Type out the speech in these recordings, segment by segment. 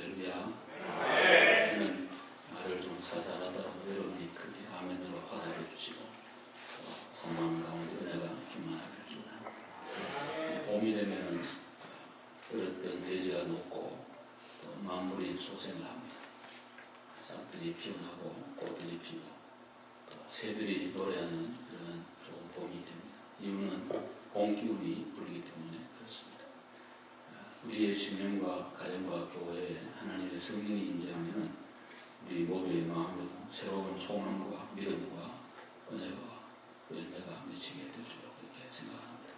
할렐루야. 저는 말을 좀 살살하더라도 여러분이 크게 아멘으로 화답해 주시고 사망 가운데 은혜가 충만하기를 기원합니다. 봄이 되면 어렸던 대지가 녹고 또 만물이 소생을 합니다. 싹들이 피어나고 꽃들이 피고 또 새들이 노래하는 그런 좋은 봄이 됩니다. 이유는 봄 기운이 불기 때문에 그렇습니다. 우리의 신령과 가정과 교회에 하나님의 성령이 임재하면 우리 모두의 마음에도 새로운 소망과 믿음과 은혜와 열매가 미치게 될 줄로 그렇게 생각합니다.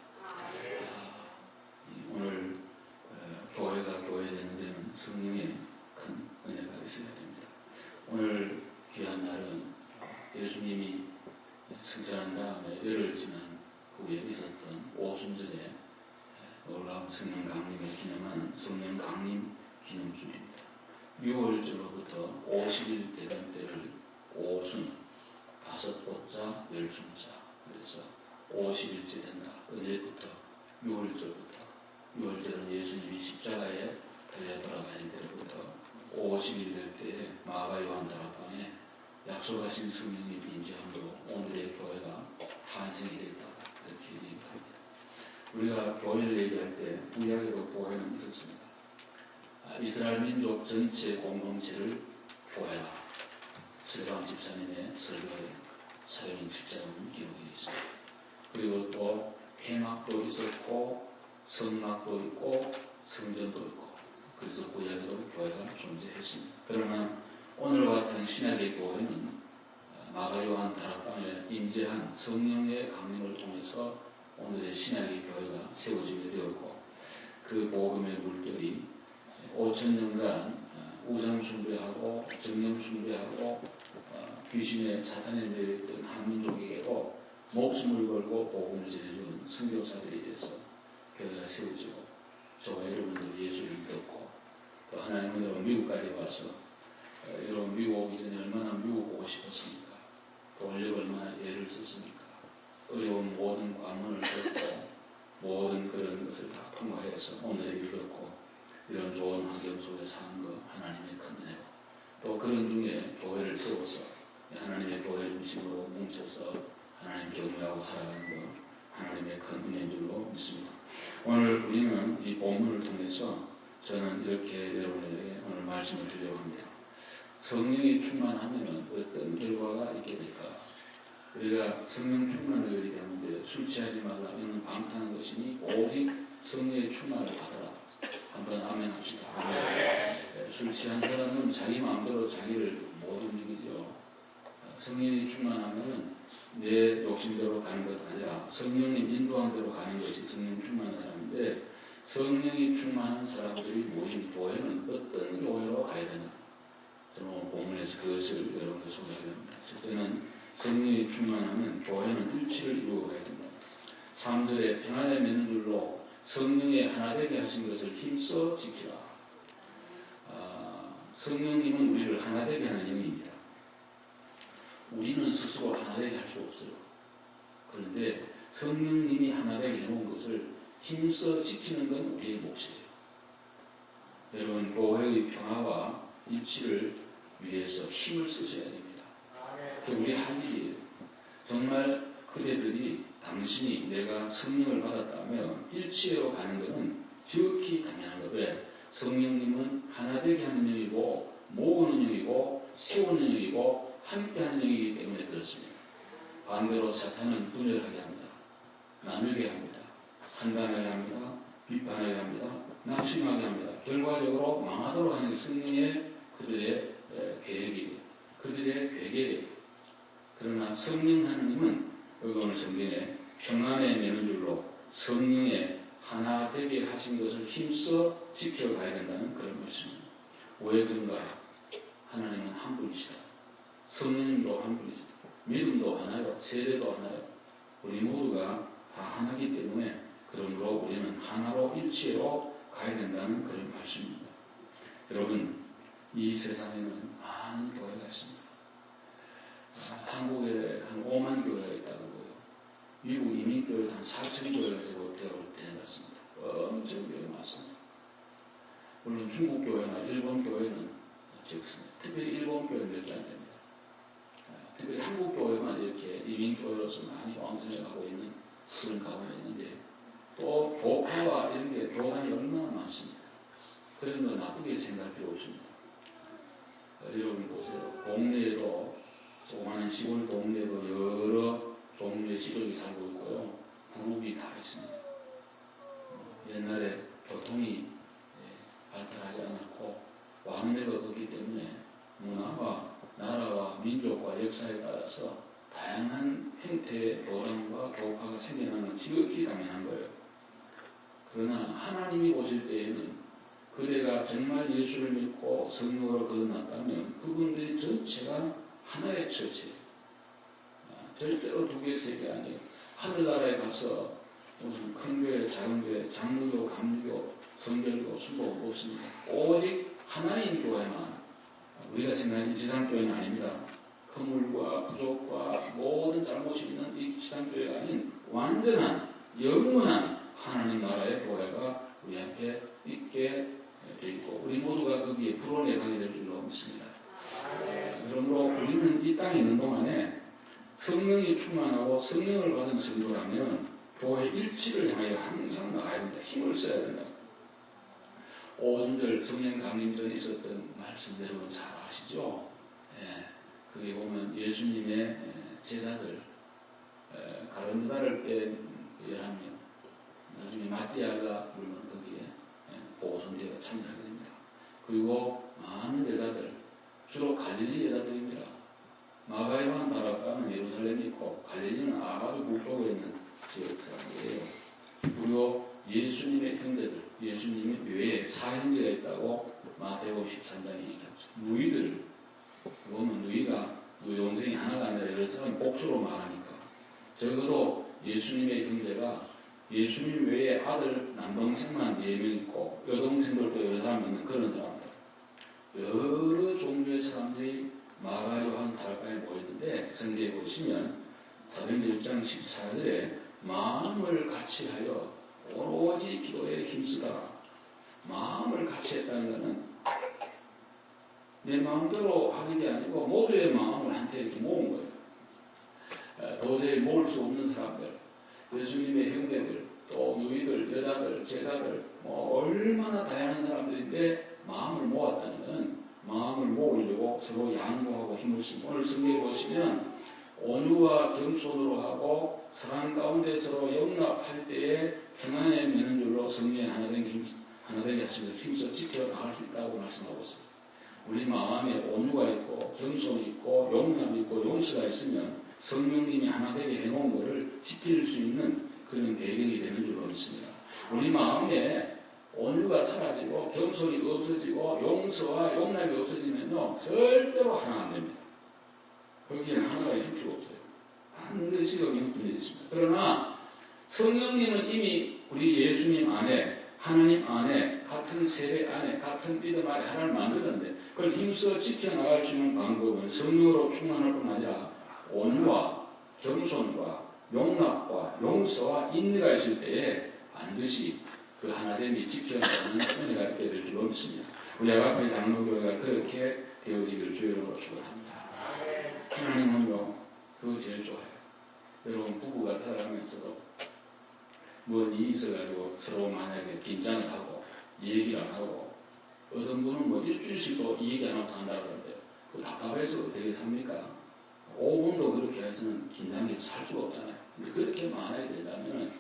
오늘 교회가 교회되는 데는 성령의 큰 은혜가 있어야 됩니다. 오늘 귀한 날은 예수님이 승천한 다음에 열흘 지난 후에 있었던 오순절에 놀라운 성령 강림을 기념하는 성령 강림 기념주입니다. 6월절로부터 50일 되던 때를 오순, 5보자, 10순자, 그래서 50일째 된다. 어제부터 6월절은 예수님이 십자가에 달려 돌아가신 때로부터 50일 될 때에 마가 요한 다락방에 약속하신 성령의 임재함으로 오늘의 교회가 탄생이 됐다. 이렇게 얘기합니다. 우리가 교회를 얘기할 때 구약에도 교회는 있었습니다. 이스라엘 민족 전체 공동체를 교회라. 스데반 집사님의 설교에 사역인 7장은 기록이 되어 있습니다. 그리고 또 회막도 있었고 성막도 있고 성전도 있고 그래서 구약에도 교회가 존재했습니다. 그러나 오늘 같은 신약의 교회는 마가 요한 다락방에 임재한 성령의 강림을 통해서 오늘의 신약의 교회가 세워지게 되었고 그 복음의 물결이 5,000년간 우상 숭배하고 정령 숭배하고 귀신의 사탄에 매였던 한민족에게도 목숨을 걸고 복음을 전해주는 선교사들에 의해서 교회가 세워지고 저와 여러분도 예수를 믿었고 또 하나님의 은혜로 미국까지 와서 여러분 미국 오기 전에 얼마나 미국 오고 싶었습니까? 돈력 얼마나 애를 썼습니까? 어려운 모든 관문을 겪고 모든 그런 것을 다 통과해서 오늘에 이르렀고 이런 좋은 환경 속에 사는 것 하나님의 큰 은혜고 또 그런 중에 교회를 세워서 하나님의 교회 중심으로 뭉쳐서 하나님 경외하고 살아가는 것 하나님의 큰 은혜인 줄로 믿습니다. 오늘 우리는 이 본문을 통해서 저는 이렇게 여러분에게 오늘 말씀을 드리려고 합니다. 성령이 충만하면 어떤 결과가 있게 될까? 우리가 성령 충만을 얘기하는데 술 취하지 말라 이는 방탕한 것이니 오직 성령의 충만을 받아라. 한번 아멘 합시다. 술 취한 사람은 자기 마음대로 자기를 못 움직이죠. 성령이 충만하면 내 욕심대로 가는 것 아니라 성령님 인도한 대로 가는 것이 성령 충만한 사람인데 성령이 충만한 사람들이 모인 교회는 어떤 교회로 가야 되나? 저는 오늘 본문에서 그것을 여러분께 소개하려 합니다. 첫째는 성령이 충만하면 교회는 일치를 이루어 가야 됩니다. 3절에 평안에 맺는 줄로 성령의 하나되게 하신 것을 힘써 지키라. 성령님은 우리를 하나되게 하는 영입니다. 우리는 스스로 하나되게 할 수 없어요. 그런데 성령님이 하나되게 해놓은 것을 힘써 지키는 건 우리의 몫이에요. 여러분 교회의 평화와 일치를 위해서 힘을 쓰셔야 됩니다. 그게 우리 할 일이에요. 정말 그대들이 당신이 내가 성령을 받았다면 일치로 가는 것은 지극히 당연한 것. 왜? 성령님은 하나되게 하는 영이고 모으는 영이고 세우는 영이고 함께하는 영이기 때문에 그렇습니다. 반대로 사탄은 분열하게 합니다. 나누게 합니다. 판단하게 합니다. 비판하게 합니다. 낙심하게 합니다. 결과적으로 망하도록 하는 게 성령의 그들의 계획이에요. 그들의 계획이에요. 그러나 성령 하나님은 여기 오늘 성경에 평안에 매는 줄로 성령의 하나 되게 하신 것을 힘써 지켜가야 된다는 그런 말씀입니다. 왜 그런가? 하나님은 한 분이시다. 성령님도 한 분이시다. 믿음도 하나요. 세례도 하나요. 우리 모두가 다 하나이기 때문에 그러므로 우리는 하나로 일치로 가야 된다는 그런 말씀입니다. 여러분 이 세상에는 많은 교회가 있습니다. 한국에 한 5만 교회가 있다고 보고요. 미국 이민교회도 한 4천 교회가 제가 대학을 다녀봤습니다. 엄청 교회 많습니다. 물론 중국 교회나 일본 교회는 적습니다. 특별히 일본 교회는 몇 개 안 됩니다. 특별히 한국 교회만 이렇게 이민 교회로서 많이 왕성해 가고 있는 그런 가운데 있는데, 또 교파와 이런 게 교단이 얼마나 많습니까? 그런 거 나쁘게 생각할 필요 없습니다. 여러분 보세요. 동네에도, 조그마한 시골 동네에도 여러 종류의 시족이 살고 있고요. 그룹이 다 있습니다. 옛날에 교통이 발달하지 않았고 왕래가 없기 때문에 문화와 나라와 민족과 역사에 따라서 다양한 형태의 교단과 교파가 생겨나는 건 지극히 당연한 거예요. 그러나 하나님이 보실 때에는 그대가 정말 예수를 믿고 성령으로 거듭났다면 그분들이 전체가 하나의 처치예요. 절대로 두 개, 세 개 아니에요. 하늘나라에 가서 무슨 큰 교회, 작은 교회, 장로교, 감리교, 성결교, 순복 없습니다. 오직 하나인 교회만, 우리가 생각하는 지상교회는 아닙니다. 허물과 부족과 모든 잘못이 있는 이 지상교회가 아닌 완전한 영원한 하나님 나라의 교회가 우리 앞에 있게 되어 있고 우리 모두가 거기에 불원해 가게 될 줄로 믿습니다. 그러므로 우리는 이 땅에 있는 동안에 성령이 충만하고 성령을 받은 성도라면 교회 일치를 향하여 항상 나가야 됩니다. 힘을 써야 된다. 오순절 성령 강림 전에 있었던 말씀 여러분 잘 아시죠? 거기 보면 예수님의 제자들 가룟유다를 뺀 11명, 나중에 마띠아가 물론 거기에 보존되어 참여하게 됩니다. 그리고 많은 여자들, 주로 갈릴리 여자들입니다. 마가 요한 다락방은 예루살렘이 있고 갈릴리는 아주 북쪽에 있는 지역 사람들이에요. 그리고 예수님의 형제들, 예수님의 외에 사형제가 있다고 마태복음 13장에 얘기합니다. 누이들 보면 누이가 누이 동생이 하나가 아니라 여러 사람이 복수로 말하니까 적어도 예수님의 형제가 예수님 외에 아들 남동생만 4명 있고 여동생들도 여러 사람 있는 그런 사람들, 여러 종류의 사람들이 마가 요한 다락방에 모였는데 성경에 보시면 사도행전 1장 14절에 마음을 같이하여 오로지 기도에 힘쓰다가 마음을 같이 했다는 것은 내 마음대로 하는 게 아니고 모두의 마음을 한테 이렇게 모은 거예요. 도저히 모을 수 없는 사람들, 예수님의 형제들, 또 누이들, 여자들, 제자들, 얼마나 다양한 사람들인데 마음을 모았다는 것은 마음을 모으려고 서로 양보하고 힘을 쓰고, 오늘 성경에 보시면 온유와 겸손으로 하고 사랑 가운데 서로 용납할 때에 평안에 매는 줄로 성령의 하나되게 하시는 힘써 지켜나갈 수 있다고 말씀하고 있습니다. 우리 마음에 온유가 있고 겸손이 있고 용납이 있고 용서가 있으면 성령님이 하나되게 해놓은 것을 지킬 수 있는 그런 배경이 되는 줄로 믿습니다. 우리 마음에 온유가 사라지고 겸손이 없어지고 용서와 용납이 없어지면요 절대로 하나 안 됩니다. 거기에는 하나가 있을 수가 없어요. 반드시 여기는 분열이 있습니다. 그러나 성령님은 이미 우리 예수님 안에, 하나님 안에, 같은 세례 안에, 같은 믿음 안에 하나를 만드는데 그걸 힘써 지켜나갈 수 있는 방법은 성령으로 충만할 뿐 아니라 온유와 겸손과 용납과 용서와 인내가 있을 때에 반드시 그 하나됨이 지켜나가는 은혜가 있게 될 줄로 믿습니다. 우리 아가페 장로교회가 그렇게 되어지기를 주의로 축원합니다. 하나님은요 그거 제일 좋아해요. 여러분 부부가 살아가면서도 뭔 일이 있어가지고 서로 만약에 긴장을 하고 얘기를 안 하고 어떤 분은 뭐 일주일씩도 이 얘기 안 하고 산다 그러는데 그 답답해서 어떻게 삽니까? 5분도 그렇게 해서는 긴장해서 살 수가 없잖아요. 근데 그렇게 만약에 된다면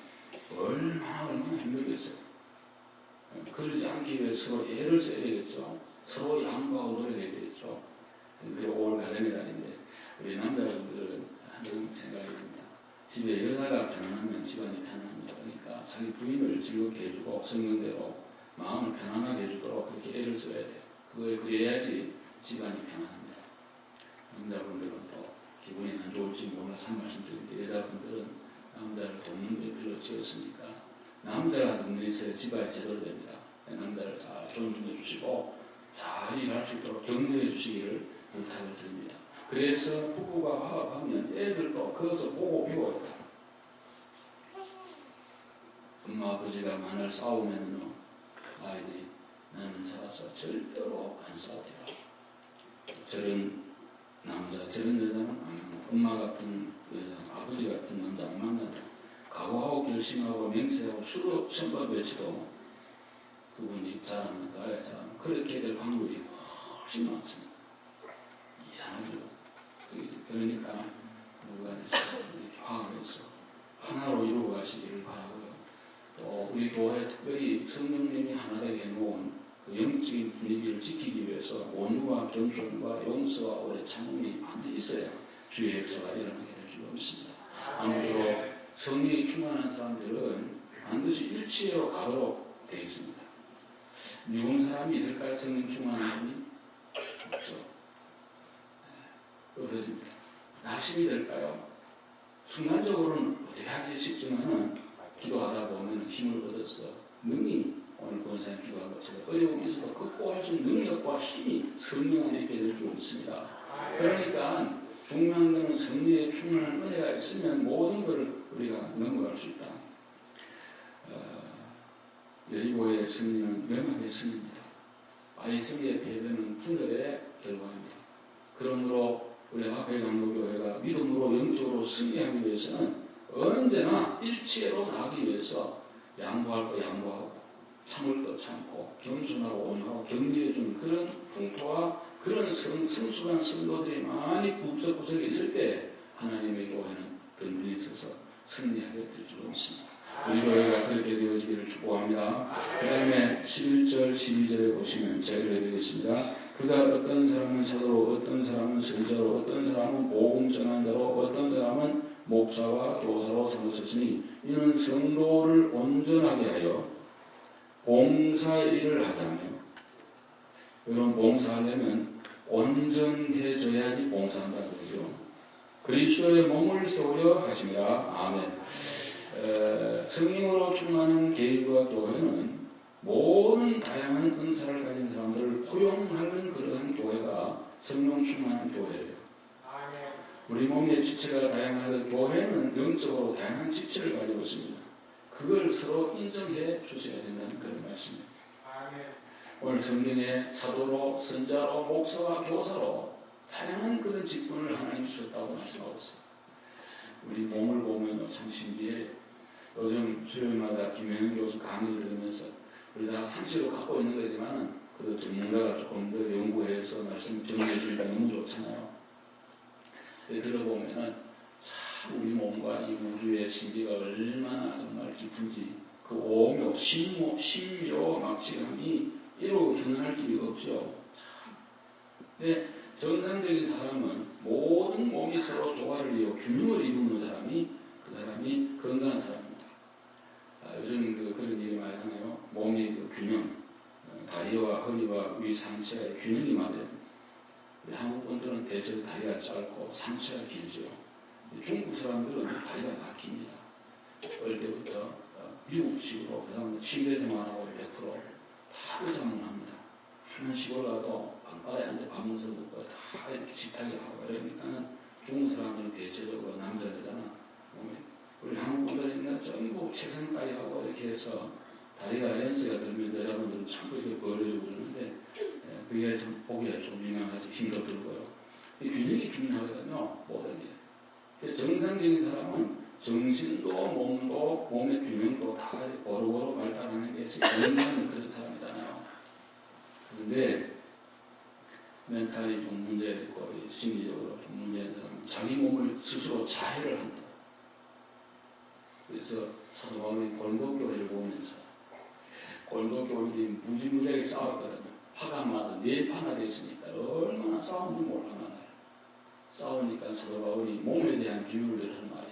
얼마나 힘들겠어요. 그러지 않기 위해서 서로 애를 써야 되겠죠. 서로 양보하고 노력해야 되겠죠. 근데 5월 가정의 달인데 우리 남자분들은 하는 생각이 듭니다. 집에 여자가 편안하면 집안이 편안합니다. 그러니까 자기 부인을 즐겁게 해주고 성령대로 마음을 편안하게 해주도록 그렇게 애를 써야 돼요. 그래야지 집안이 편안합니다. 남자분들은 또 기분이 안 좋을지 몰라서 한 말씀 드리는데 여자분들은 남자를 돕는 데 별로 지었으니까 남자가 든든히 있어야 집안이 제대로 됩니다. 남자를 잘 존중해 주시고 잘 일할 수 있도록 격려해 주시기를 부탁을 드립니다. 그래서 부부가 화합하면 애들도 거기서 보고 배워야 돼. 엄마 아버지가 만날 싸우면은 아이들이 나는 살아서 절대로 안 싸우리라. 저런 남자, 저런 여자는 안 만나. 엄마 같은 여자, 아버지 같은 남자 안 만나더라. 각오하고 결심하고 맹세하고 수도 선바 외치도 그분이 잘하면 가야 잘하면 그렇게 될 확률이 훨씬 많습니다. 이상하죠. 그러니까 누가 이렇게 화합을 해서 하나로 이루어 가시기를 바라고요. 또 우리 교회 특별히 성령님이 하나 되게 해놓은 그 영적인 분위기를 지키기 위해서 온유와 겸손과 용서와 오래 참음이 반드시 있어야 주의 역사가 일어나게 될 줄 믿습니다. 아무쪼록 성령이 충만한 사람들은 반드시 일치로 가도록 되어 있습니다. 미운 사람이 있을까요? 성령 충만한 분이? 없죠. 없어집니다. 낙심이 될까요? 순간적으로는 어떻게 하기 싶지만은 기도하다 보면 힘을 얻어서 능히 오늘 권사님 기도한 것처럼 어려움이 있어도 극복할 수 있는 능력과 힘이 성령 안에 있게 될 줄 믿습니다. 그러니까 중요한 것은 성령의 충만한 은혜가 있으면 모든 것을 우리가 넘어갈 수 있다. 여리고의 승리는 명하게 승리입니다. 아이 승리의 패배는 분열의 결과입니다. 그러므로 우리 하베 강로교회가 믿음으로 영적으로 승리하기 위해서는 언제나 일치로 나가기 위해서 양보할 거 양보하고 참을 거 참고 겸손하고 온유하고 격려해주는 그런 풍토와 그런 성숙한 성도들이 많이 구석구석에 있을 때 하나님의 교회는 든든히 있어서 승리하게 될 줄 믿습니다. 우리 교회가 그렇게 되어지기를 축복합니다. 그 다음에 11절 12절에 보시면 제가 읽어드리겠습니다. 그가 어떤 사람은 사도로 어떤 사람은 선지자로 어떤 사람은 복음 전환자로 어떤 사람은 목사와 교사로 삼으셨으니 이는 성도를 온전하게 하여 봉사의 일을 하게 하며 여러분 봉사하려면 온전해져야지 봉사한다는 거죠. 그리스도의 몸을 세우려 하심이라. 아멘. 성령으로 충만한 개인과 교회는 모든 다양한 은사를 가진 사람들을 포용하는 그러한 교회가 성령 충만한 교회예요. 우리 몸의 지체가 다양한 교회는 영적으로 다양한 지체를 가지고 있습니다. 그걸 서로 인정해 주셔야 된다는 그런 말씀입니다. 오늘 성경에 사도로, 선자로, 목사와 교사로 다양한 그런 직분을 하나님이 주셨다고 말씀하고 있어요. 우리 몸을 보면 참 신기해요. 요즘 수요일마다 김영현 교수 강의를 들으면서 우리 다 상식으로 갖고 있는 거지만은 그 전문가가 조금 더 연구해서 말씀 정리해 주니까 너무 좋잖아요. 들어보면은 참 우리 몸과 이 우주의 신비가 얼마나 정말 깊은지 그 오묘, 신묘 막지감이 이로 형용할 길이 없죠. 참. 근데 정상적인 사람은 모든 몸이 서로 조화를 이루어 균형을 이루는 사람이 그 사람이 건강한 사람입니다. 요즘 그런 얘기 많이 하나요? 몸의 균형, 다리와 허리와 위 상체의 균형이 맞아요. 한국 분들은 대체로 다리가 짧고 상체가 길죠. 중국 사람들은 다리가 다 깁니다. 어릴 때부터 미국식으로 그다음에 침대 생활하고 100% 다 의사문화입니다. 하는 시골 가도 방바닥에 앉아 밥 먹어서 먹고 다 이렇게 식탁에 하고 이러니까는 중국 사람들은 대체적으로 남자 여자나 우리 한국 분들은 전부 책상다리 하고 이렇게 해서 다리가 렌스가 들면 여자분들은 참고 이렇게 벌려주고 그러는데 그게 좀 보기에 좀 유명하지 힘도 들고요. 이 균형이 중요하거든요. 모든 게. 정상적인 사람은 정신도 몸도 몸의 균형도 다 고루고루 발달하는 게 건강한 그런 사람이잖아요. 그런데 멘탈이 좀 문제가 있고 심리적으로 좀 문제가 있는 사람은 자기 몸을 스스로 자해를 한다. 그래서 사도 바울이 골고교회를 보면서 골고교회들이 무지무지하게 싸웠거든요. 파가마다 네 파나 됐으니까 얼마나 싸우는지 몰라나. 싸우니까 사도 바울이 몸에 대한 비유를 하는 말이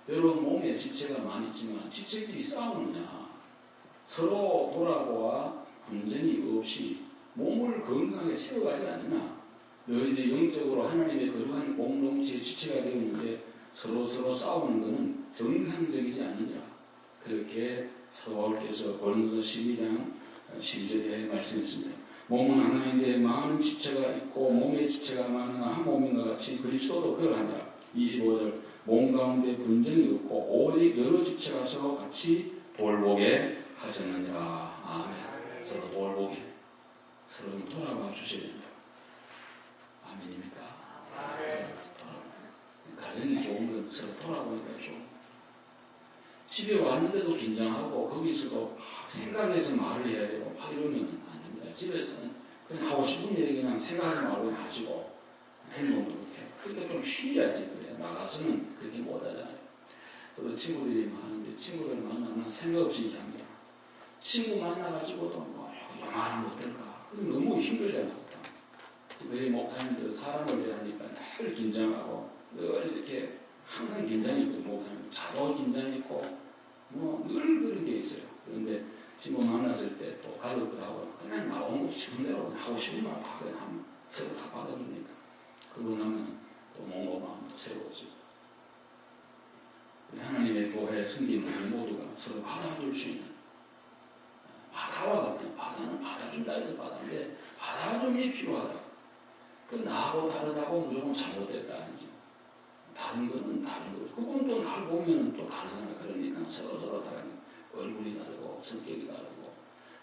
여러분 몸에 지체가 많이 있지만 지체끼리 싸우느냐 서로 돌아보아 분쟁이 없이 몸을 건강하게 세워가지 않느냐. 너희들이 영적으로 하나님의 거룩한 공동체의 지체가 되어 있는데 서로 싸우는 것은 정상적이지 않느니라. 그렇게 사도 바울께서 고린도서 12장 12절에 말씀했습니다. 몸은 하나인데 많은 지체가 있고 몸의 지체가 많으나 한 몸인가 같이 그리스도도 그러하니라. 25절 몸 가운데 분쟁이 없고 오직 여러 지체가 서로 같이 돌보게 하셨느니라. 아멘. 서로 돌보게. 서로 돌아봐 주셔야 된다. 아멘입니까? 가정이 좋은 건 서로 돌아보니까 좋은. 집에 왔는데도 긴장하고 거기서도 생각해서 말을 해야 되고 막 이러면 안 됩니다. 집에서는 그냥 하고 싶은 얘기 그냥 생각하지 말고 그냥 하시고 행동도 그렇게. 그러니까 좀 쉬어야지 그래. 나가서는 그렇게 못하잖아요. 또 친구들이 많은데 친구들 만나면 생각 없이 이렇게 합니다. 친구 만나가지고도 뭐 영화를 못 들까? 그게 너무 힘들잖아. 특별히 목사님들 사람을 대하니까 늘 긴장하고 늘 이렇게 항상 긴장이 있고 목사님 자도 긴장이 있고 뭐 늘 그런 게 있어요. 그런데 친구 만났을 때 또 가족들하고 그냥 나오고 싶은 대로 하고 싶은 말 다 그냥 하면 서로 다 받아주니까 그러고 나면 또 몸과 마음도 새로워지고 하나님의 교회에 섬기는 우리 모두가 서로 받아줄 수 있는 바다와 같은 바다는 받아준다 해서 바다인데 받아줌이 필요하다. 그 나하고 다르다고 무조건 잘못됐다 아니죠. 다른 거는 다른 거죠. 그분 또 나를 보면은 또 다르잖아. 그러니까 서로 다른 얼굴이 다르고 성격이 다르고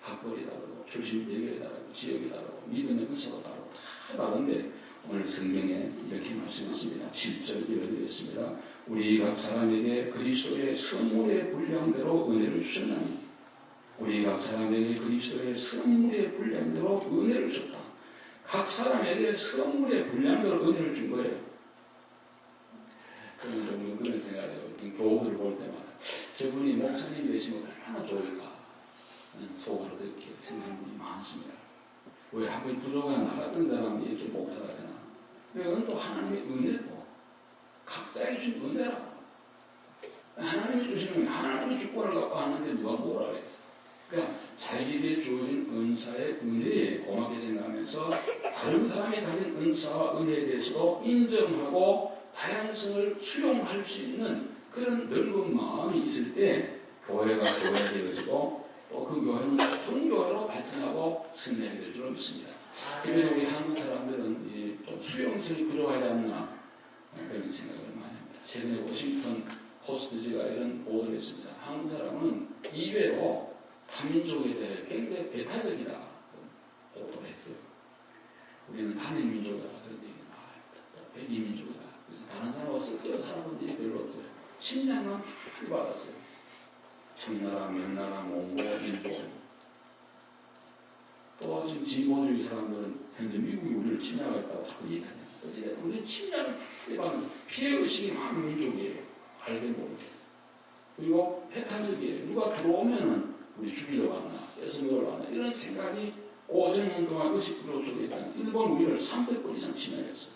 학벌이 다르고 출신 배경이 다르고 지역이 다르고 믿음의 근사가 다르고 다 다른데 오늘 성경에 이렇게 말씀했습니다. 10절 읽어드리겠습니다. 우리 각 사람에게 그리스도의 선물의 분량대로 은혜를 주셨나니 우리 각 사람에게 그리스도의 선물의 분량대로 은혜를 줬다. 각 사람에게 선물의 분량대로 은혜를 준 거예요. 그런 좀 그런 생각이에요. 교우들 볼 때마다 저분이 목사님 되시면 얼마나 좋을까 속으로 그렇게 생각하는 분이 많습니다. 왜 한번 부족한 나갔던 사람이 이렇게 목사가 되나? 이건 또 하나님의 은혜고 각자에게 준 은혜라고. 하나님이 주시는 하나님의 주권을 갖고 하는데 누가 뭐라 그랬어? 그러니까 자기에게 주어진 은사의 은혜에 고맙게 생각하면서 다른 사람이 가진 은사와 은혜에 대해서도 인정하고 다양성을 수용할 수 있는 그런 넓은 마음이 있을 때 교회가 되어지고 또 그 교회는 좋은 교회로 발전하고 승리하게 될 줄 믿습니다. 특별히 우리 한국 사람들은 좀 수용성이 부족하지 않나 그런 생각을 많이 합니다. 최근에 워싱턴 포스트지가 이런 보도를 했습니다. 한국 사람은 이외로 타민족에 대해 굉장히 배타적이다 보도를 했어요. 우리는 단일민족이다 그런 얘기를 많이 합니다. 백이민족이다. 그래서 다른 사람하고 섞여 살아본 일이 별로 없어요. 침략만 많이 받았어요. 청나라, 명나라, 몽고, 일본. 또 지금 진보주의 사람들은 현재 미국이 우리를 침략했다고 자꾸 얘기하잖아요. 어쨌든 우리는 침략을 많이 받는 피해의식이 많은 민족이에요. 알게 모르게. 그리고 배타적이에요. 누가 들어오면은 우리 죽이려고 하나, 뺏어 먹으려고 하나, 이런 생각이 5천년 동안 의식 구조 속에 있다는 일본 우리를 300번 이상 침략했어요.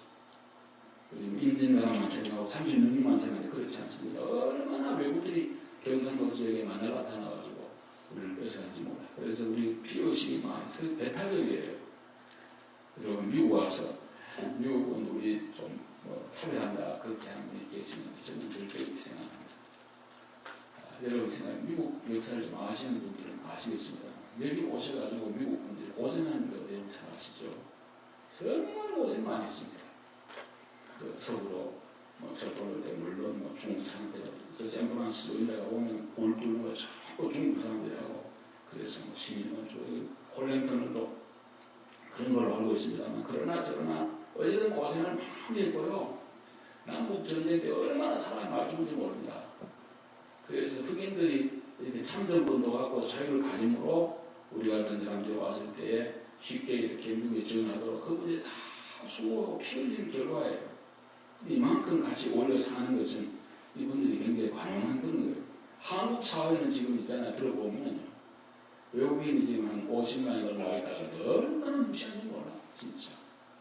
그리고 임진왜란만 생각하고 36년만 생각하는데 그렇지 않습니다. 얼마나 외국들이 경상도 지역에 만날 나타나가지고 우리를 뺏어간지 몰라요. 그래서 우리 피의식이 많이 배타적이에요. 그리고 미국 와서 미국은 우리 좀 뭐 차별한다 그렇게 하는 분이 계시는데 저는 절대 그렇게 생각합니다. 여러분 생각 미국 역사를 좀 아시는 분들은 아시겠습니다. 여기 오셔가지고 미국 분들이 고생하는 거 여러분 잘 아시죠? 정말 고생 많이 했습니다. 그 서구로 뭐 절도를 때 물론 뭐 중국 사람들 저 샌프란시스코 이런 데가 오면 볼 뚫는 거 자꾸 중국 사람들이 하고 그래서 뭐 시민은 저기 콜랭턴은 또 그런 걸로 알고 있습니다만 그러나 저러나 어쨌든 고생을 많이 했고요. 남북 전쟁 때 얼마나 사람이 많이 죽은지 모릅니다. 그래서 흑인들이 이렇게 참정권도 갖고 자유를 가짐으로 우리 같은 사람들이 왔을 때 쉽게 이렇게 미국에 지원하도록 그분들이 다 수고하고 피 흘린 결과예요. 이만큼 같이 올려 사는 것은 이분들이 굉장히 관용한 그런 거예요. 한국 사회는 지금 있잖아요. 들어보면요. 외국인이 지금 한 50만이 넘어가 있다가 얼마나 무시하는지 몰라. 진짜.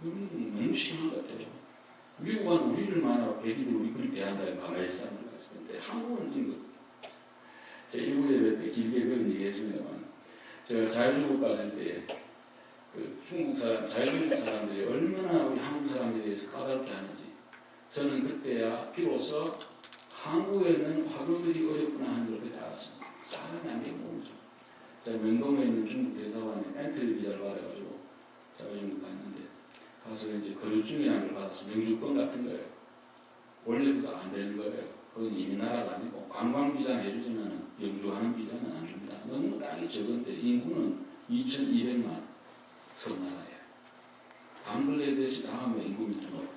너무 심한 것 같아요. 미국은 우리를 만나고 백인이 우리 그렇게 대한다는 가만히 사람들 갔을 텐데 한국은 지금 제가 일부 예배 때 길게 그런 얘기 했습니다만 제가 자유중국 갔을 때 그 중국 사람, 자유중국 사람들이 얼마나 우리 한국 사람들에 대해서 까다롭게 하는지 저는 그때야 비로소 한국에는 화교들이 어렵구나 하는 걸 그때 알았습니다. 사람이 안 되고 모르죠. 제가 명동에 있는 중국 대사관에 엔트리 비자를 받아가지고 자유중국 갔는데 가서 이제 거주증이라는 걸 받아서 영주권 같은 거예요. 원래 그거 안 되는 거예요. 그건 이민나라가 아니고 관광 비자는 해주지만 영주하는 비자는 안 줍니다. 너무 땅이 적은데 인구는 2,200만. 섬나라에. 방글라데시 다음에 인구가 더 높아요.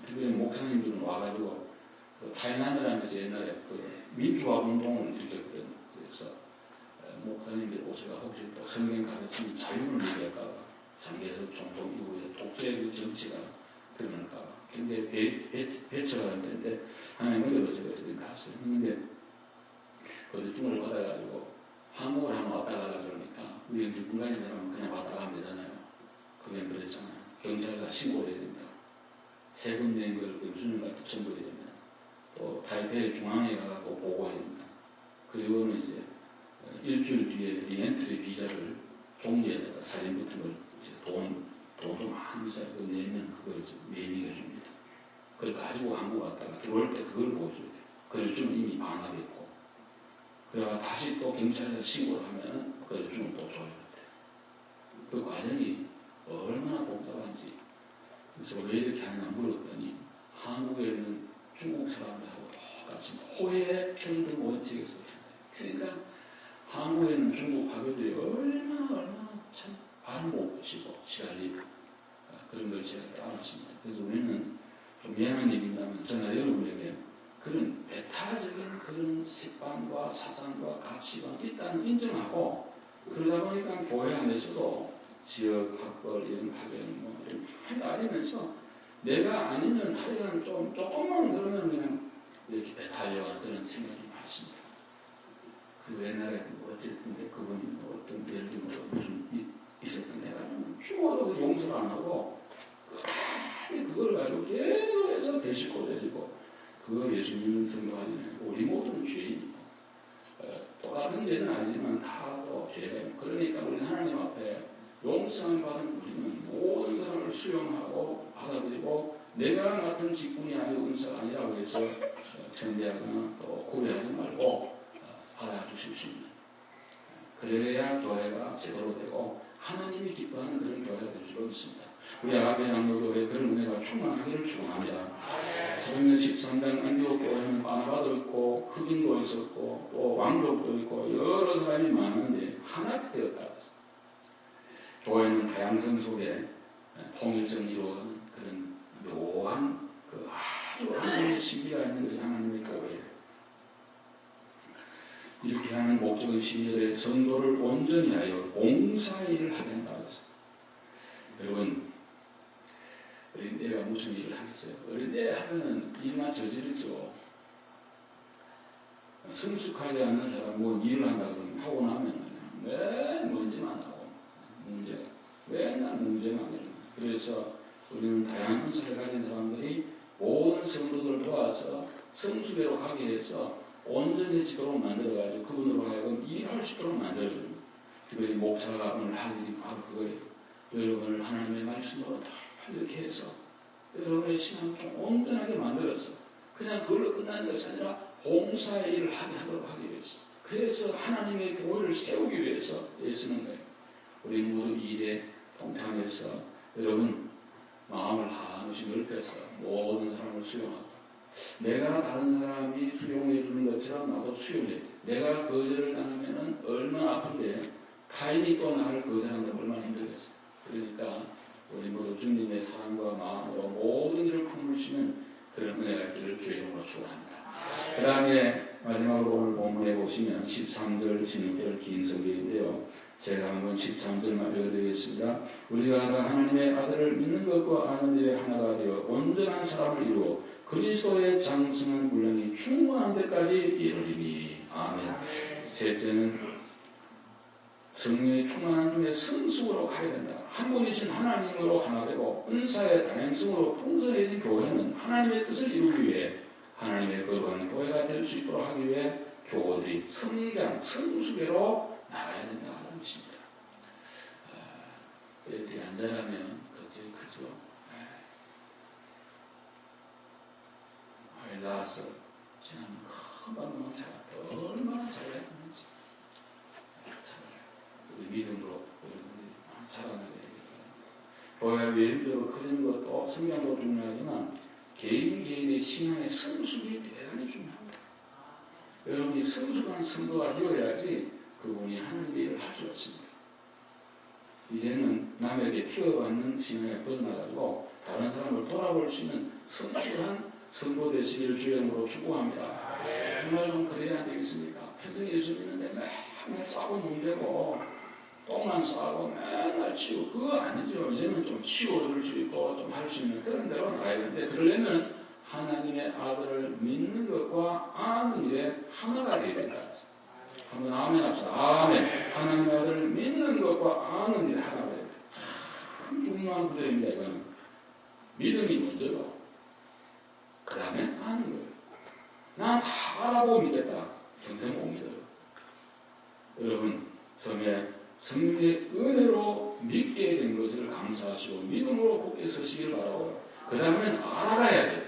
특별히 목사님들은 와가지고 그 타이난이라는 데서 옛날에 그 민주화 운동을 일으켰거든요. 그래서 목사님들이 오셔가 혹시 또 성경 가르치는 자유를 얘기할까봐 장개석 총통 이후에 독재의 정치가 드러날까봐 굉장히 배척을 했는데 하나님 은혜로 제가 저기 갔어요. 근데 거기 중을 받아가지고 한국을 한번 왔다 가라 그러니까 우리 누군가인 사람은 그냥 왔다 가면 되잖아요. 그건 그랬잖아요. 경찰서 신고를 해야 됩니다. 세금 낸 걸 영수증 같은 첨부해야 됩니다. 또 타이페이 중앙에 가고 보고해야 됩니다. 그리고는 이제 일주일 뒤에 리엔트리 비자를 종이에다가 사진 같은 걸 이제 돈도 많이 비싸요. 그거 내면 그걸 메이닝해 줍니다. 그걸 가지고 한국 왔다가 들어올 때 그걸 보여줘야 돼요. 그 요즘은 이미 반납했고. 그래가 다시 또 경찰에 신고를 하면은 그 요즘은 또 줘야 돼요. 그 과정이 얼마나 복잡한지. 그래서 왜 이렇게 하느냐 물었더니 한국에 있는 중국 사람들하고 똑같이 호혜 평등 원칙에서 그러니까 한국에 있는 중국 화교들이 얼마나 참 발을 못 붙이고 시달리고 그런 걸 제가 알았습니다. 그래서 우리는 좀 미안한 얘기입니다만 저나 여러분에게 그런 배타적인 그런 습관과 사상과 가치가 있다는 인정하고 그러다 보니까 교회 안에서도 지역 학벌 이런 학연 뭐 이런 많이 따지면서 내가 아니면 하여간 조금만 그러면 그냥 이렇게 배타려고 하는 그런 생각이 많습니다. 그 옛날에 어쨌든 그분이 뭐 어떤 예를 들면 무슨 있었던 애가 죽어도 용서를 안 하고 그걸 가지고 계속해서 대식고 그거 예수 믿는 성도하지는 우리 모두는 죄인이고 똑같은 죄는 아니지만 다도 죄가 있고 그러니까 우리는 하나님 앞에 용서를 받은 우리는 모든 사람을 수용하고 받아들이고 내가 맡은 직분이 아니고 은사가 아니라고 해서 정죄하거나 또 고려하지 말고 받아주실 수 있는 그래야 교회가 제대로 되고 하나님이 기뻐하는 그런 교회가 될 줄 믿습니다. 우리 아베 장로교회 그런 은혜가 충만하기를 축원합니다. 사도행전 13장 안디옥 교회는 바나바도 있고 흑인도 있었고 또 왕족도 있고 여러 사람이 많은데 하나가 되었다. 교회는 다양성 속에 통일성이 이루어가는 그런 묘한 그 아주 하나님의 신비가 있는 것이 하나님의 교회예요. 이렇게 하는 목적은 12절에 성도를 온전히 하여 봉사일을 하게 한다고 했습니다. 여러분 어린애가 무슨 일을 하겠어요? 어린애 하면은 일만 저지르죠. 성숙하지 않는 사람 뭐 일을 한다 그러면 하고 나면 그냥 맨 먼지만 나고 맨날 문제만 일어나. 그래서 우리는 다양한 은사를 가진 사람들이 모든 성도들을 도와서 성수계로 가게 해서 온전해지도록 만들어가지고 그분으로 하여금 일할 수 있도록 만들어줍니다. 특별히 목사가 오늘 할 일이 바로 그거예요. 여러분을 하나님의 말씀으로 다 이렇게 해서 여러분의 신앙을 좀 온전하게 만들어서 그냥 그걸로 끝나는 것이 아니라 봉사의 일을 하도록 하기 위해서 그래서 하나님의 교회를 세우기 위해서 애쓰는 거예요. 우리 모두 일에 동참해서 여러분 마음을 한없이 넓혀서 모든 사람을 수용하고 내가 다른 사람이 수용해 주는 것처럼 나도 수용해야 돼. 내가 거절을 당하면 얼마나 아픈데 타인이 또 나를 거절한다면 얼마나 힘들겠어. 그러니까 우리 모두 주님의 사랑과 마음으로 모든 일을 품을 수 있는 그런 은혜가 있기를 주의 이름으로 축원합니다. 그 다음에 마지막으로 오늘 본문에 보시면 13절, 16절 긴 성경인데요. 제가 한번 13절만 읽어드리겠습니다. 우리가 다 하나님의 아들을 믿는 것과 아는 일에 하나가 되어 온전한 사람을 이루어 그리스도의 장성한 분량이 충만한 데까지 이르리니. 아멘. 셋째는 성령의 충만한 중에 성숙으로 가야 된다. 한 분이신 하나님으로 하나 되고 은사의 다양성으로 풍성해진 교회는 하나님의 뜻을 이루기 위해 하나님의 거룩한 교회가 될 수 있도록 하기 위해 교우들이 성장, 성숙으로 나가야 된다는 것입니다. 애들이 안 자라면 걱정이 크죠. 아이 낳았어. 지나면 금방 자랐다. 얼마나 잘해야 하는지. 우리 믿음으로 여러분들이 자라나게 되겠습니다. 교회가 외형적으로 커지는 것도 성장도 중요하지만 개인의 신앙의 성숙이 대단히 중요합니다. 여러분이 성숙한 성도가 되어야지 그분이 하나님의 일을 할 수 있습니다. 이제는 남에게 피해받는 신앙에 벗어나가지고 다른 사람을 돌아볼 수 있는 성실한 성도 되시기를 주님으로 축복합니다. 정말 좀 그래야 안 되겠습니까? 평생 예수 믿는데 맨날 싸고 문대고 똥만 싸고 맨날 치우고 그거 아니죠. 이제는 좀 치워줄 수 있고 좀 할 수 있는 그런 데로 나가야 되는데 그러려면 하나님의 아들을 믿는 것과 아는 일에 하나가 되어야 된다. 한번 아멘 합시다. 아멘. 하나님의 아들을 믿는 것과 아는 일에 하나가 됩니다. 참 중요한 구절입니다. 이거는 믿음이 먼저고 그 다음에 아는 거예요. 난 다 알아보고 믿겠다. 평생 못 믿어요. 여러분 처음에 성령의 은혜로 믿게 된 것을 감사하시고 믿음으로 굳게 서시길 바라고요. 그 다음에는 알아가야 돼요.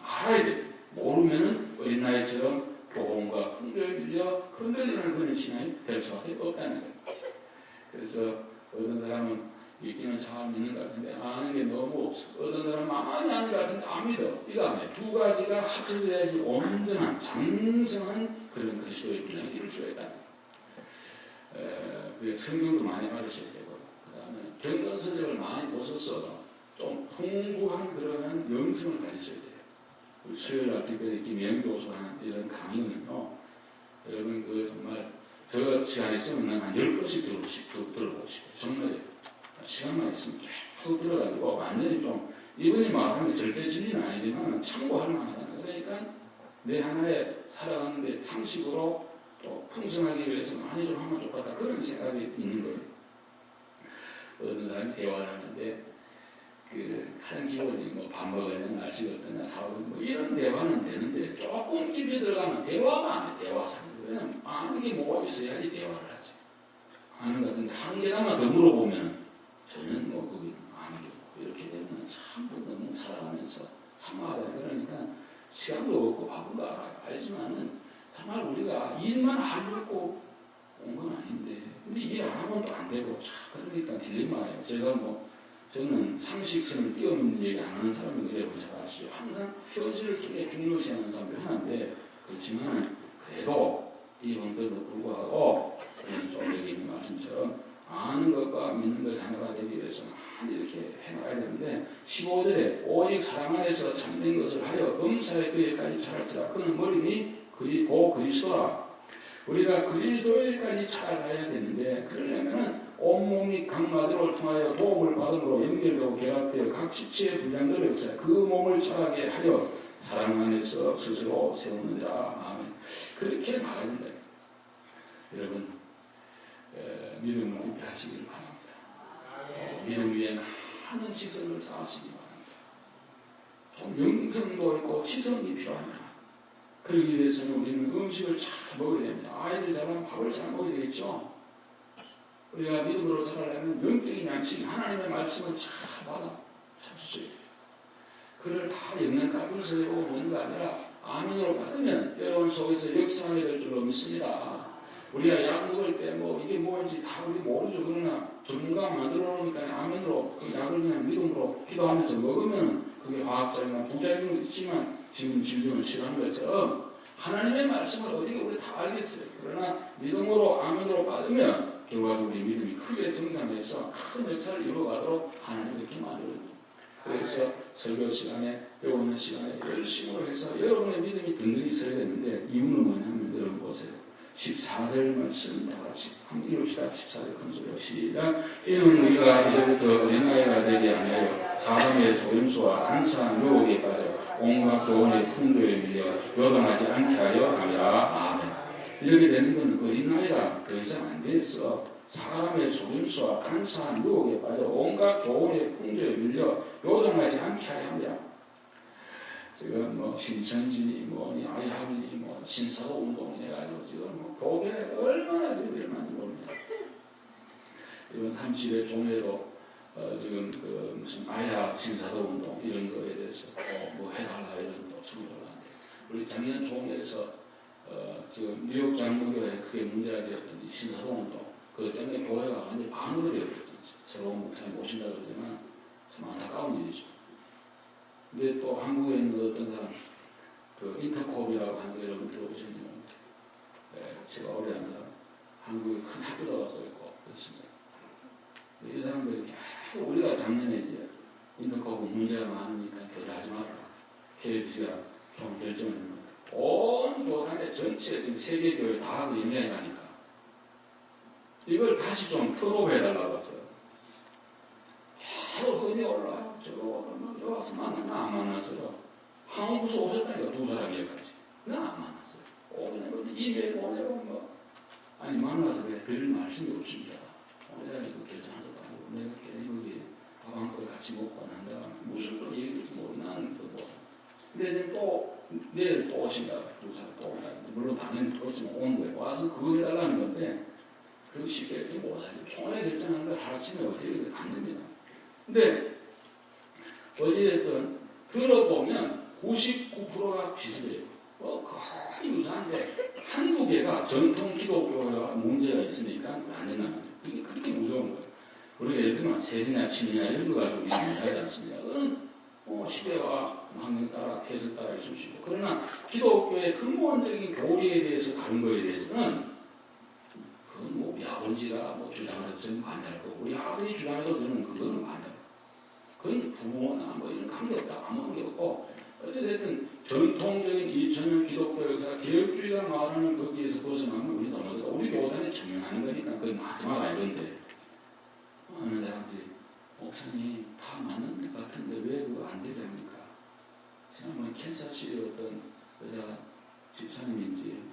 알아야 돼요. 모르면은 어린 나이처럼 교훈과 풍조에 밀려 흔들리는 그런 신앙이 될 수밖에 없다는 거예요. 그래서 어떤 사람은 믿기는 잘 믿는 것 같은데 아는 게 너무 없어. 어떤 사람은 많이 아는 것 같은데 안 믿어. 이거 안 해. 두 가지가 합쳐져야지 온전한 장성한 그런 그리스도의 분량이 이룰 수가 있다는 거예요. 성경도 많이 알으셔야 되고 그 다음에 경건서적을 많이 보셔서 좀 풍부한 그러한 영성을 가지셔야 돼요. 수요일날 특별히 김영 교수가 하는 이런 강의는요, 여러분 그 정말 저 시간 있으면 한 10번씩 들어보고 싶어요. 정말요. 시간만 있으면 계속 들어가지고 완전히 좀 이분이 말하는 게 절대 진리는 아니지만 참고할 만하다는 거예요. 그러니까 내 하나에 살아가는데 상식으로 또 풍성하기 위해서 많이 좀 하면 좋겠다 그런 생각이 있는 거예요. 어떤 사람이 대화를 하는데 그 가장 기본적인 뭐 밥 먹어야 되는 날씨가 어떠냐 사고 뭐 이런 대화는 되는데 조금 깊이 들어가면 대화가 안 해. 대화 상 그냥 아는 게 뭐가 있어야지 대화를 하지. 아는 것 같은데 한 개나마 더 물어보면 전혀 뭐 거기 아는 게 없고 이렇게 되면 참 너무 살아가면서 상하다. 그러니까 시간도 없고 바쁜 거 알아요. 알지만은 정말 우리가 일만 하려고 온 건 아닌데 근데 일 안 하면 또 안 되고 그러니까 딜레마예요. 제가 뭐 저는 상식선을 뛰어넘는 얘기 안 하는 사람은 여러분 잘 아시죠. 항상 현실을 크게 중요시하는 사람이 하나인데 그렇지만 그래도 이분들도 불구하고 좀 여기 있는 말씀처럼 아는 것과 믿는 것 하나가 되기 위해서는 이렇게 해나가야 되는데 15절에 오직 사랑 안에서 참된 것을 하여 범사에 그에까지 자랄지라 그는 머리니 그리고 그리스도라. 우리가 그리스도에까지 찾아가야 되는데 그러려면은 온몸이 각마디를 통하여 도움을 받음으로 연결되고 결합되어 각 지체의 분량들을 역사해 그 몸을 자라게 하여 사랑 안에서 스스로 세우느니라. 아멘. 그렇게 나가야 된다. 여러분 믿음을 굳게 하시길 바랍니다. 믿음 위에 많은 지성을 쌓으시기 바랍니다. 좀 영성도 있고 지성이 필요합니다. 그러기 위해서는 우리는 음식을 잘 먹어야 됩니다. 아이들 자라면 밥을 잘 먹어야 되겠죠. 우리가 믿음으로 자라려면 영적인 양식, 하나님의 말씀을 잘 받아 잡수셔야 돼요. 그를 다 영양 까면서 먹는 게 아니라 아멘으로 받으면 여러분 속에서 역사하게 될 줄로 믿습니다. 우리가 약 먹을 때 뭐 이게 뭔지 다 우리 모르죠. 그러나 전문가가 만들어 놓으니까 아멘으로 그 약을 그냥 믿음으로 기도하면서 먹으면 그게 화학작용이나 부작용이 있지만 지금 질병을 치료하는 것처럼 하나님의 말씀을 어디가 우리 다 알겠어요. 그러나 믿음으로 아멘으로 받으면 결과적으로 우리 믿음이 크게 성장해서 큰 역사를 이루어가도록 하나님 그렇게 만들어줍니다. 그래서 설교 시간에 배우는 시간에 열심으로 해서 여러분의 믿음이 든든히 있어야 되는데 이유는 뭐냐면 여러분 보세요. 14절 말씀 다 같이 한번 읽읍시다. 14절 큰 소리로 시작. 이는 우리가 이제부터 어린아이가 되지 아니하여 사람의 소임수와 간사한 유혹에 빠져 온갖 교훈의 풍조에 밀려 요동하지 않게 하려 함이라. 아멘. 이렇게 되는 것은 어린아이가 더 이상 안 됐어. 사람의 속임수와 간사한 유혹에 빠져 온갖 교훈의 풍조에 밀려 요동하지 않게 하려 합니다. 지금 뭐 신천지 뭐니 아이하빌리 뭐 신사도 운동이 해가지고 지금 뭐 교회 얼마나 지금 일어나는지 모릅니다. 이번 30회 종회도 지금 그 무슨 아이학 신사도 운동 이런 거에 대해서 뭐 해달라 이런 또 청구를 하는데 우리 작년 종회에서 지금 뉴욕 장로교회 크게 문제가 되었던 이 신사도 운동 그것 때문에 교회가 완전히 반으로 되어버렸죠. 새로운 목사님 모신다 그러지만 참 안타까운 일이죠. 근데 또 한국에 있는 어떤 사람 그 인터콥이라고 하는 거 여러분 들어보셨는지 모르겠는데 제가 오래 한 사람 한국에 큰 학교도 갖고 있고 그렇습니다. 이 사람들이 계속 우리가 작년에 이제 인덕하고 문제가 많으니까 덜 하지 마라. KBC가 좀 결정을 합니다. 온 교단의 전체 지금 세계교회 다 그 영향이 가니까 이걸 다시 좀 턴오버해달라고 하죠. 계속 흔히 올라와요. 저거 여기 와서 만났나 안 만났어요. 항공부서 오셨다니까 두 사람이 여기까지. 그냥 안 만났어요. 그냥 이메일 보내고 뭐 아니 만나서 그래 그럴 말씀이 없습니다. 내가 이거 결정하려고 내가 여기 밥 한 걸 같이 먹고 난 다음에 무슨 또 얘기도 모르고 나는 또 뭐. 근데 이제 또 내일 또 오신다. 두 사람 또 온다. 물론 당연히 또 오지만 온 거예요. 와서 그거 해달라는 건데 그거 쉽게 이렇게 못하죠. 총회 결정하는 걸 하루치면 어떻게 안 됩니다. 근데 어찌됐든 들어보면 99%가 비슷해요. 거의 유사한데 한두 개가 전통 기독교와 문제가 있으니까 안 된다는 거예요. 그게 그렇게 무서운 거예요. 우리가 예를 들면 세제냐 침이냐 이런 거 가지고 이야기하지 않습니다. 그건 시대와 환경 따라 해석 따라 있을 수 있고 그러나 기독교의 근본적인 교리에 대해서 다른 거에 대해서는 그건 뭐 우리 아버지가 뭐 주장을 해도 저는 반대할 거고 우리 아들이 주장해도 저는 그거는 반대할 거고 그건 부모나 뭐 이런 관계없다. 아무 관계없고 어쨌든 전통적인 2000년 기독교 역사 개혁주의가 말하는 거기에서 벗어나면 우리 잘못했다. 우리 교단에 증명하는 거니까 그건 하지 마라 이건데 어느 사람들이 목사님 다 맞는 것 같은데 왜 그거 안 되게 합니까? 지난번에 캔사시의 어떤 여자 집사님인지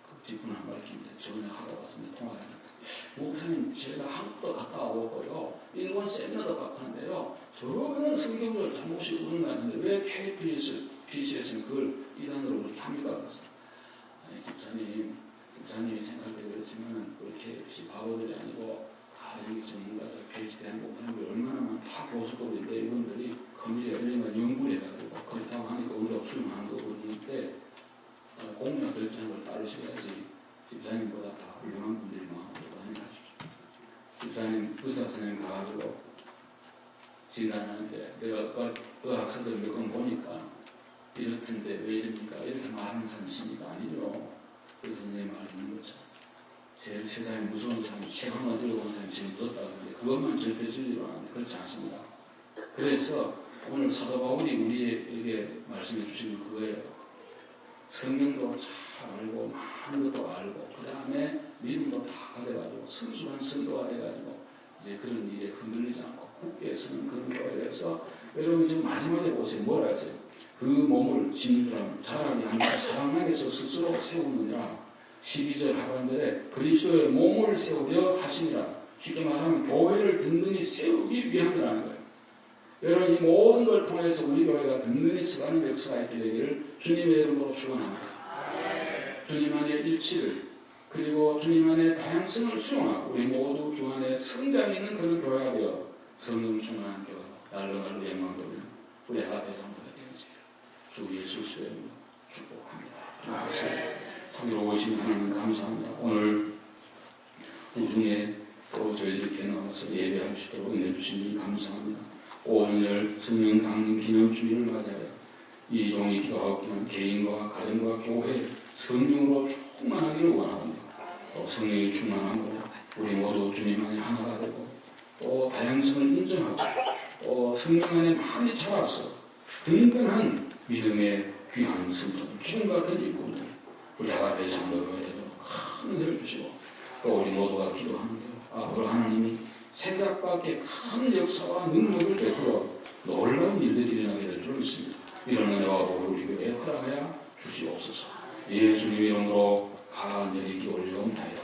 그 직분을 안 밝히는데 저번에 하다 왔는데 통화를 하니까 목사님 제가 한국도 갔다 오고요 일본 세미나도 받고 하는데요 저는 성경을 잘못이 오는 거 같은데 왜 KBS에서는 그걸 이단으로 그렇게 합니까? 그래서 아니 집사님이 생각할 때 그렇지만 그렇게 바보들이 아니고 다 여기 전문가들 PhD 한 목사님이 얼마나 다 교수급인데 이분들이 커뮤니티 열리면 연구를 해가지고 그렇다고 하니까 우리가 수용한 거거든요. 공약 결정을 따르셔야지 집사님보다 다 훌륭한 분들이 많고 많이 가십시오. 집사님 의사 선생님 가가지고 진단하는데 내가 의학서들 몇 권 보니까 이렇던데 왜 이럽니까? 이렇게 말하는 사람 있습니까? 아니죠. 의사 선생님 말 듣는 거죠. 제일 세상에 무서운 사람이 책 하나 들어본 사람이 제일 무섭다고 하는데 그것만 절대 진리로 하는데 그렇지 않습니다. 그래서 오늘 사도 바울이 우리에게 말씀해 주시는 그거예요. 성경도 잘 알고 많은 것도 알고 그 다음에 믿음도 다 가져가지고 성숙한 성도가 돼가지고 이제 그런 일에 흔들리지 않고 굳게 서는 그런 거에 대해서 여러분 지금 마지막에 보세요. 뭐라 했어요? 그 몸을 진주라면 자라게 하니까 사랑 안에서 스스로 세우느니라 12절 하반절에 그리스도의 몸을 세우려 하시니라. 쉽게 말하면 교회를 든든히 세우기 위함이라는 거예요. 여러분 이 모든 걸 통해서 우리 교회가 든든히 서가는 역사가 있게 되기를 주님의 이름으로 축원합니다. 주님 안의 일치를 그리고 주님 안의 다양성을 수용하고 우리 모두 주 안에 성장이 있는 그런 교회가 되어 성령 충만한 교회로 날로 영광 돌리는 우리 앞에 성도가 되어지기를 주 예수의 이름으로 축복합니다. 참으로 오신 하나님 감사합니다. 오늘 이 중에 또 저희들이 이렇게 나와서 예배할 수 있도록 인해주시니 감사합니다. 5년절 성령 강림 기념주의를 맞이하여 이 종이 기도하옵기는 개인과 가정과 교회 성령으로 충만하기를 원합니다. 또 성령이 충만함으로 우리 모두 주님 안에 하나가 되고 또 다양성을 인정하고 또 성령 안에 많이 자라서 든든한 믿음의 귀한 성도들 기름 같은 일꾼들 우리 아가의 장로가 되도록 큰 은혜를 주시고 또 우리 모두가 기도하는 대로 앞으로 하나님이 생각 밖의 큰 역사와 능력을 베풀어 놀라운 일들이 일어나게 될 줄 믿습니다. 이런 은혜와 복을 우리 교회에 허락하여 주시옵소서. 예수님 이름으로 간절히 기도 올려옵나이다.